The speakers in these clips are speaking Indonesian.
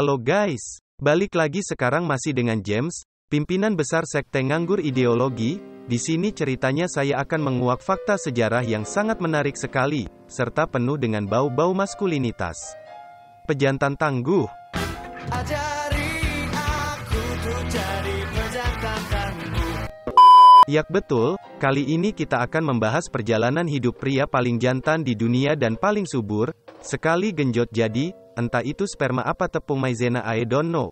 Halo guys, balik lagi sekarang masih dengan James, pimpinan besar sekte nganggur ideologi. Di sini ceritanya saya akan menguak fakta sejarah yang sangat menarik sekali, serta penuh dengan bau-bau maskulinitas. Pejantan tangguh. Ajari aku tuh jadi pejantan tangguh. Yak betul, kali ini kita akan membahas perjalanan hidup pria paling jantan di dunia dan paling subur, sekali genjot jadi, entah itu sperma apa tepung maizena I don't know.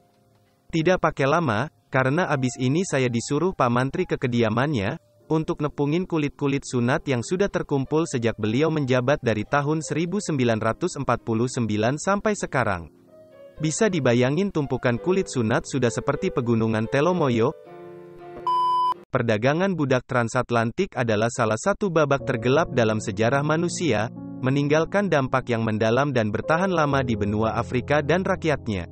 Tidak pakai lama, karena abis ini saya disuruh Pak Mantri ke kediamannya, untuk nepungin kulit-kulit sunat yang sudah terkumpul sejak beliau menjabat dari tahun 1949 sampai sekarang. Bisa dibayangin tumpukan kulit sunat sudah seperti pegunungan Telomoyo. Perdagangan budak transatlantik adalah salah satu babak tergelap dalam sejarah manusia, meninggalkan dampak yang mendalam dan bertahan lama di benua Afrika dan rakyatnya.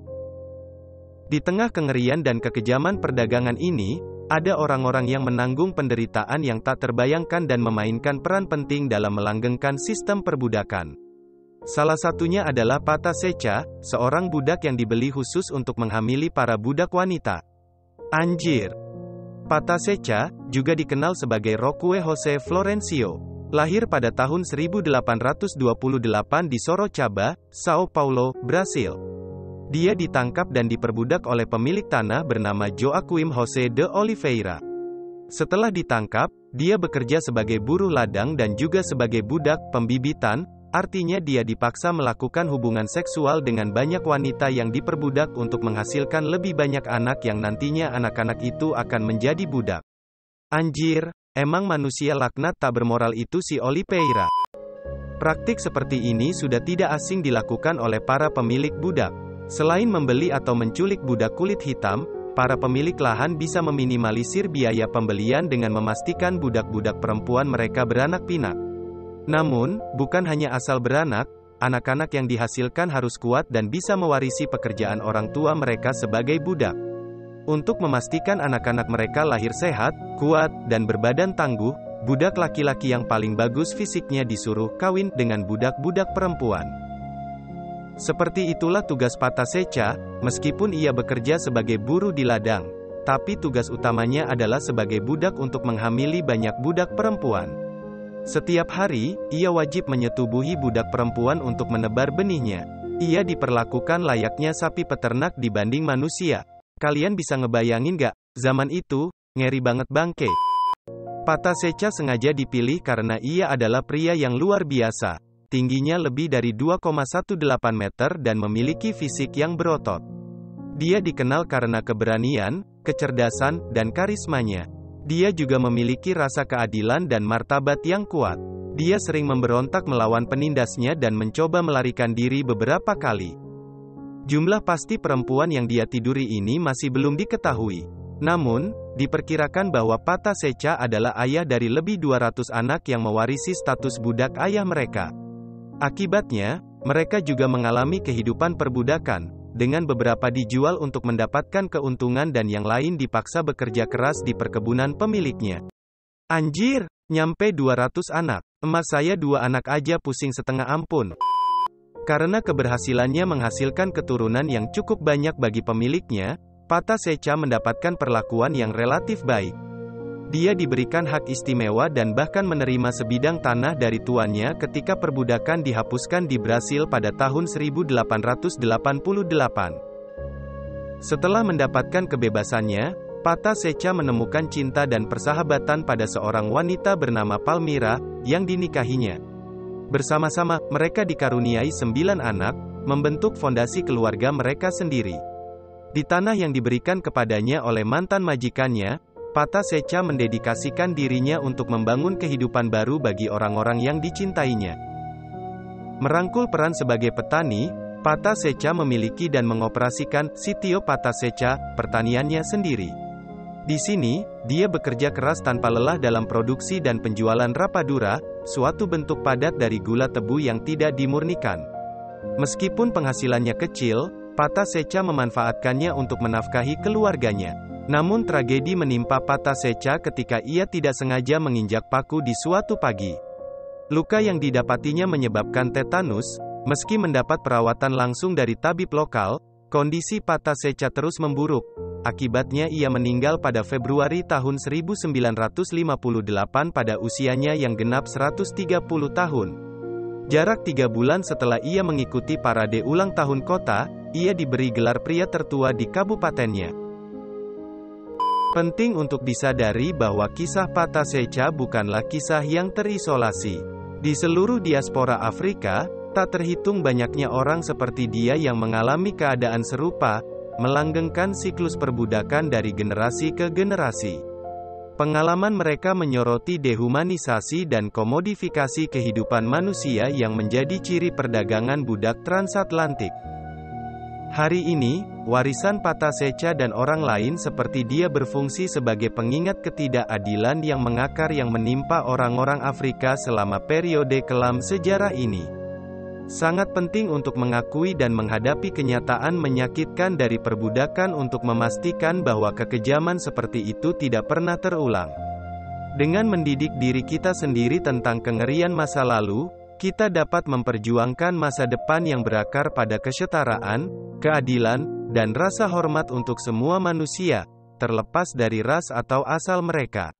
Di tengah kengerian dan kekejaman perdagangan ini, ada orang-orang yang menanggung penderitaan yang tak terbayangkan dan memainkan peran penting dalam melanggengkan sistem perbudakan. Salah satunya adalah Pata Secha, seorang budak yang dibeli khusus untuk menghamili para budak wanita. Anjir! Pata Secha, juga dikenal sebagai Roque Jose Florencio, lahir pada tahun 1828 di Sorocaba, Sao Paulo, Brasil. Dia ditangkap dan diperbudak oleh pemilik tanah bernama Joaquim José de Oliveira. Setelah ditangkap, dia bekerja sebagai buruh ladang dan juga sebagai budak pembibitan, artinya dia dipaksa melakukan hubungan seksual dengan banyak wanita yang diperbudak untuk menghasilkan lebih banyak anak yang nantinya anak-anak itu akan menjadi budak. Anjir! Emang manusia laknat tak bermoral itu si Oliveira. Praktik seperti ini sudah tidak asing dilakukan oleh para pemilik budak. Selain membeli atau menculik budak kulit hitam, para pemilik lahan bisa meminimalisir biaya pembelian dengan memastikan budak-budak perempuan mereka beranak pinak. Namun, bukan hanya asal beranak, anak-anak yang dihasilkan harus kuat dan bisa mewarisi pekerjaan orang tua mereka sebagai budak. Untuk memastikan anak-anak mereka lahir sehat, kuat, dan berbadan tangguh, budak laki-laki yang paling bagus fisiknya disuruh kawin dengan budak-budak perempuan. Seperti itulah tugas Pata Secha, meskipun ia bekerja sebagai buruh di ladang, tapi tugas utamanya adalah sebagai budak untuk menghamili banyak budak perempuan. Setiap hari, ia wajib menyetubuhi budak perempuan untuk menebar benihnya. Ia diperlakukan layaknya sapi peternak dibanding manusia. Kalian bisa ngebayangin gak? Zaman itu, ngeri banget bangke. Pata Secha sengaja dipilih karena ia adalah pria yang luar biasa. Tingginya lebih dari 2,18 meter dan memiliki fisik yang berotot. Dia dikenal karena keberanian, kecerdasan, dan karismanya. Dia juga memiliki rasa keadilan dan martabat yang kuat. Dia sering memberontak melawan penindasnya dan mencoba melarikan diri beberapa kali. Jumlah pasti perempuan yang dia tiduri ini masih belum diketahui. Namun, diperkirakan bahwa Pata Secha adalah ayah dari lebih 200 anak yang mewarisi status budak ayah mereka. Akibatnya, mereka juga mengalami kehidupan perbudakan, dengan beberapa dijual untuk mendapatkan keuntungan dan yang lain dipaksa bekerja keras di perkebunan pemiliknya. Anjir, nyampe 200 anak. Emas saya 2 anak aja pusing setengah ampun. Karena keberhasilannya menghasilkan keturunan yang cukup banyak bagi pemiliknya, Pata Secha mendapatkan perlakuan yang relatif baik. Dia diberikan hak istimewa dan bahkan menerima sebidang tanah dari tuannya ketika perbudakan dihapuskan di Brasil pada tahun 1888. Setelah mendapatkan kebebasannya, Pata Secha menemukan cinta dan persahabatan pada seorang wanita bernama Palmira, yang dinikahinya. Bersama-sama, mereka dikaruniai 9 anak, membentuk fondasi keluarga mereka sendiri. Di tanah yang diberikan kepadanya oleh mantan majikannya, Pata Secha mendedikasikan dirinya untuk membangun kehidupan baru bagi orang-orang yang dicintainya. Merangkul peran sebagai petani, Pata Secha memiliki dan mengoperasikan Sitio Pata Secha, pertaniannya sendiri. Di sini, dia bekerja keras tanpa lelah dalam produksi dan penjualan rapadura, suatu bentuk padat dari gula tebu yang tidak dimurnikan. Meskipun penghasilannya kecil, Pata Secha memanfaatkannya untuk menafkahi keluarganya. Namun tragedi menimpa Pata Secha ketika ia tidak sengaja menginjak paku di suatu pagi. Luka yang didapatinya menyebabkan tetanus, Meski mendapat perawatan langsung dari tabib lokal, Kondisi Patasecha terus memburuk. Akibatnya ia meninggal pada Februari tahun 1958 pada usianya yang genap 130 tahun. Jarak 3 bulan setelah ia mengikuti parade ulang tahun kota, ia diberi gelar pria tertua di kabupatennya. Penting untuk disadari bahwa kisah Patasecha bukanlah kisah yang terisolasi. Di seluruh diaspora Afrika, tak terhitung banyaknya orang seperti dia yang mengalami keadaan serupa, melanggengkan siklus perbudakan dari generasi ke generasi. Pengalaman mereka menyoroti dehumanisasi dan komodifikasi kehidupan manusia yang menjadi ciri perdagangan budak transatlantik. Hari ini, warisan Patasecha dan orang lain seperti dia berfungsi sebagai pengingat ketidakadilan yang mengakar yang menimpa orang-orang Afrika selama periode kelam sejarah ini. Sangat penting untuk mengakui dan menghadapi kenyataan menyakitkan dari perbudakan untuk memastikan bahwa kekejaman seperti itu tidak pernah terulang. Dengan mendidik diri kita sendiri tentang kengerian masa lalu, kita dapat memperjuangkan masa depan yang berakar pada kesetaraan, keadilan, dan rasa hormat untuk semua manusia, terlepas dari ras atau asal mereka.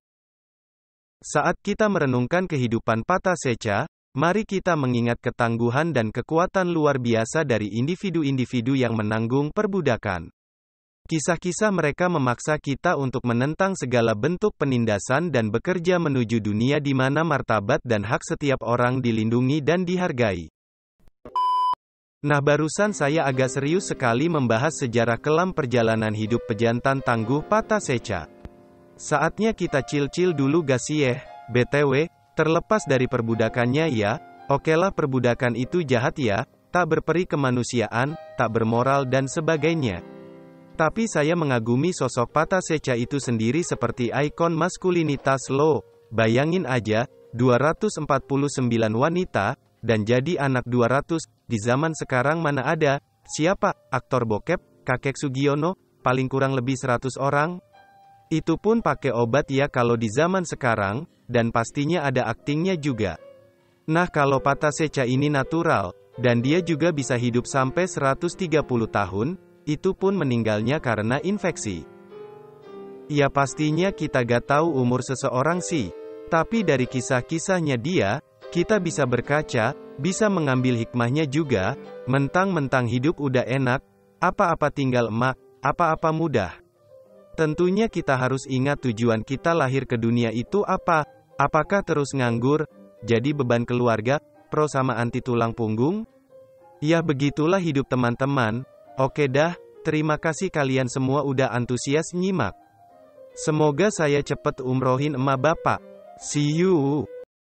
Saat kita merenungkan kehidupan Patasecha, mari kita mengingat ketangguhan dan kekuatan luar biasa dari individu-individu yang menanggung perbudakan. Kisah-kisah mereka memaksa kita untuk menentang segala bentuk penindasan dan bekerja menuju dunia di mana martabat dan hak setiap orang dilindungi dan dihargai. Nah, barusan saya agak serius sekali membahas sejarah kelam perjalanan hidup pejantan tangguh Patasecha. Saatnya kita chill-chill dulu gasieh. BTW, terlepas dari perbudakannya ya, okelah perbudakan itu jahat ya, tak berperi kemanusiaan, tak bermoral dan sebagainya. Tapi saya mengagumi sosok Patasecha itu sendiri seperti ikon maskulinitas loh. Bayangin aja, 249 wanita, dan jadi anak 200, di zaman sekarang mana ada, siapa, aktor bokep, kakek Sugiono, paling kurang lebih 100 orang? Itu pun pakai obat ya kalau di zaman sekarang, dan pastinya ada aktingnya juga. Nah kalau Patasecha ini natural, dan dia juga bisa hidup sampai 130 tahun, itu pun meninggalnya karena infeksi. Ya pastinya kita gak tahu umur seseorang sih, tapi dari kisah-kisahnya dia, kita bisa berkaca, bisa mengambil hikmahnya juga, mentang-mentang hidup udah enak, apa-apa tinggal emak, apa-apa mudah. Tentunya kita harus ingat tujuan kita lahir ke dunia itu apa, apakah terus nganggur, jadi beban keluarga, pro sama anti tulang punggung? Ya begitulah hidup teman-teman. Oke dah, terima kasih kalian semua udah antusias nyimak. Semoga saya cepet umrohin emak bapak. See you.